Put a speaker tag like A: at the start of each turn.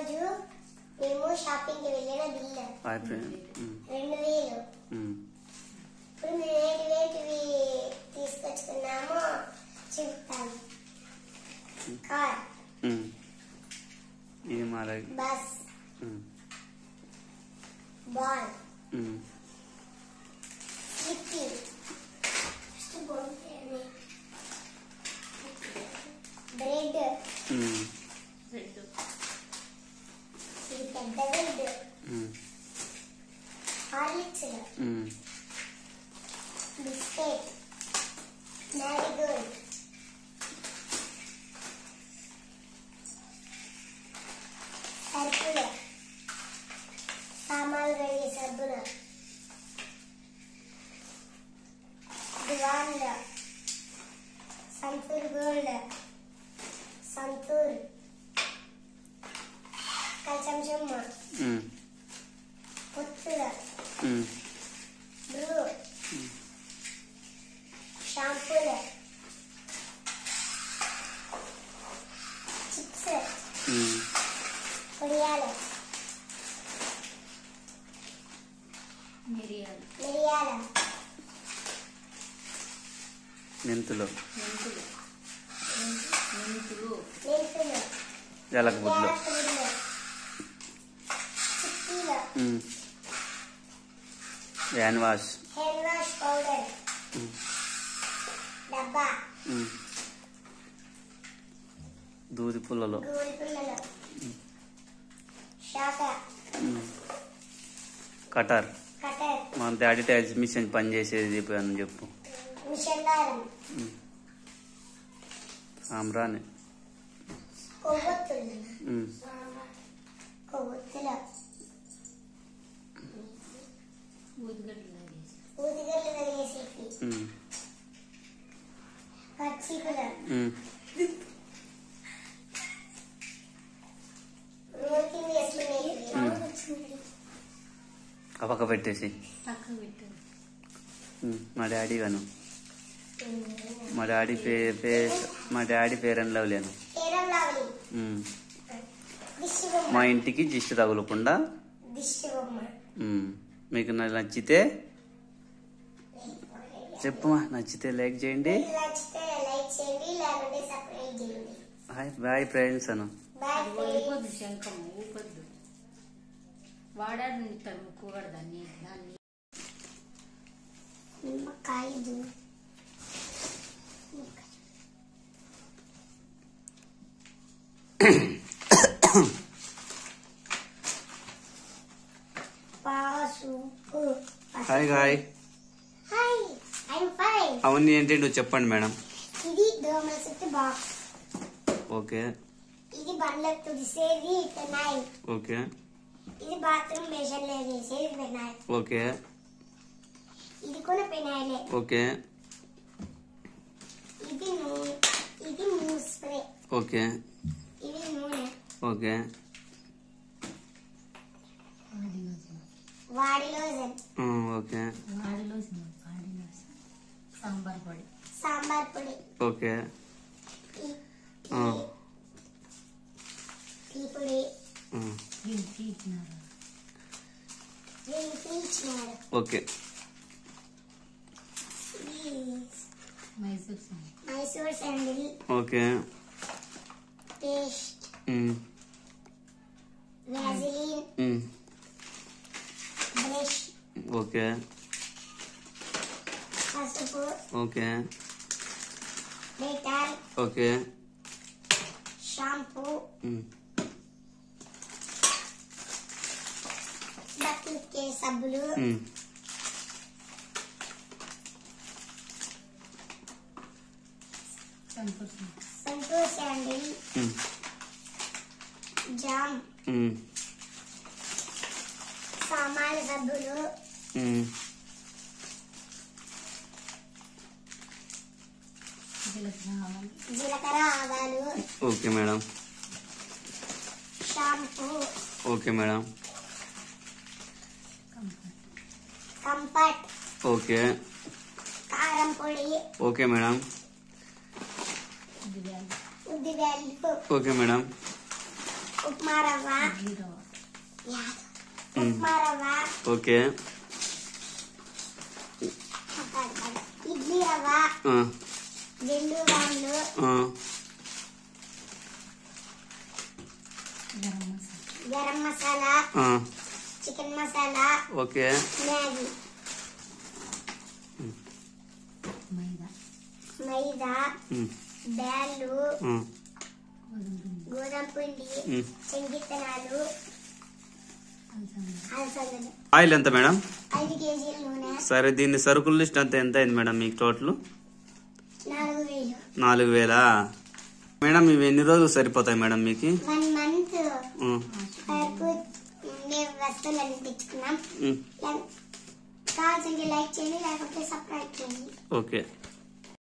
A: రోజు మేము షాపింగ్ కి వెళ్ళిన బిల్లు 2000. ఇప్పుడు మేము ఏంటివి తీసుకొచ్చుకున్నామో చెప్తాను. కార్, బస్, బాల్, స్లిప్పీ, బ్రెడ్, ఇది పెద్ద బ్రెడ్, హార్లిక్స్, బిస్కెట్, మ్యారీగోల్డ్, సర్కులు, సామాన్లు కడిగే సబ్బులు, దివాన్లు, సంతూర్ గోల్డ్, సంతూర్, కచంచమ్మ, పొత్తులు, బ్రూ, షాంపూలు, చిప్స్, పొడియాలు, మిరియాలు,
B: మెంతులు,
A: యాలకులు,
B: హ్యాండ్ వాష్
A: పౌడర్, డబ్బా,
B: దూది పుల్లలు, కటర్. మా డాడీ టైల్స్ మిషన్ పని చేసేది చెప్పాను చెప్పు. సాంబ్రాణి, పక్క పెట్టేసి మా డాడీ గాను మా డాడీ ఫేర్ అండ్ లవ్లీ అను. మా ఇంటికి దిష్టి తగులకుండా మీకు నచ్చితే చెప్పమా, నచ్చితే లైక్ చేయండి. బాయ్ ఫ్రెండ్స్ అను. Hi hi. అవన్నీ ఏంటి నువ్వు చెప్పండి మేడం.
A: ఇది దోమల చుట్టూ బాక్స్.
B: ఓకే.
A: ఇది బండ్లకు తుడిసేది ఫెనాయిల్.
B: ఓకే.
A: ఇది బాత్రూమ్ బేషన్ లో వేసేది ఫెనాయిల్.
B: ఓకే.
A: ఇది కూడా ఫెనాయిలే.
B: ఓకే.
A: ఇది మూస్ స్ప్రే.
B: ఓకే.
A: ఇది నూనె.
B: ఓకే.
A: వాడి లోషన్.
B: ఓకే.
A: సాంబార్ పొడి.
B: ఓకే.
A: టీ పొడి.
B: Okay.
A: Mysore sandal.
B: Okay.
A: Paste. Vaseline. Brush.
B: Okay.
A: పసుపు.
B: ఓకే.
A: డెటాల్.
B: ఓకే.
A: షాంపూ. బట్టలకే సబ్బులు. సంతూర్ శాండిల్. జామ్. సామాన్ల సబ్బులు. జీలకర్ర ఆవాలు.
B: Okay madam.
A: Shampoo.
B: Okay madam.
A: Comfort.
B: Okay.
A: కారం పొడి.
B: Okay madam.
A: ఉద్ది బ్యాళ్ళు.
B: Okay madam.
A: ఉప్మా రవ్వ, ఉప్మా రవ్వ,
B: ఓకే,
A: ఇడ్లీ రవ్వ, జెండు బాండ్లు, garam masala, chicken masala,
B: okay,
A: Maggi, మైదా, బ్యాళ్ళు, గోధుమ పిండి, శనగిత్తనాలు, అలసందలు.
B: ఆయిల్ ఎంత మేడం?
A: 5 కేజీల నూనె.
B: సరే, దీని సరుకుల లిస్ట్ అంతా ఎంత అయింది మేడం మీకు టోటల్?
A: 4000.
B: 4000 మేడం. ఇవి ఎన్ని రోజులు సరిపోతాయి మేడం మీకు?
A: 1 మంత్ వరకు ఉండే వస్తువులన్నీ తెచ్చుకున్నాం. కావాల్సింది లైక్ చేయండి, లేకపోతే సబ్స్క్రైబ్ చేయండి.
B: ఓకే.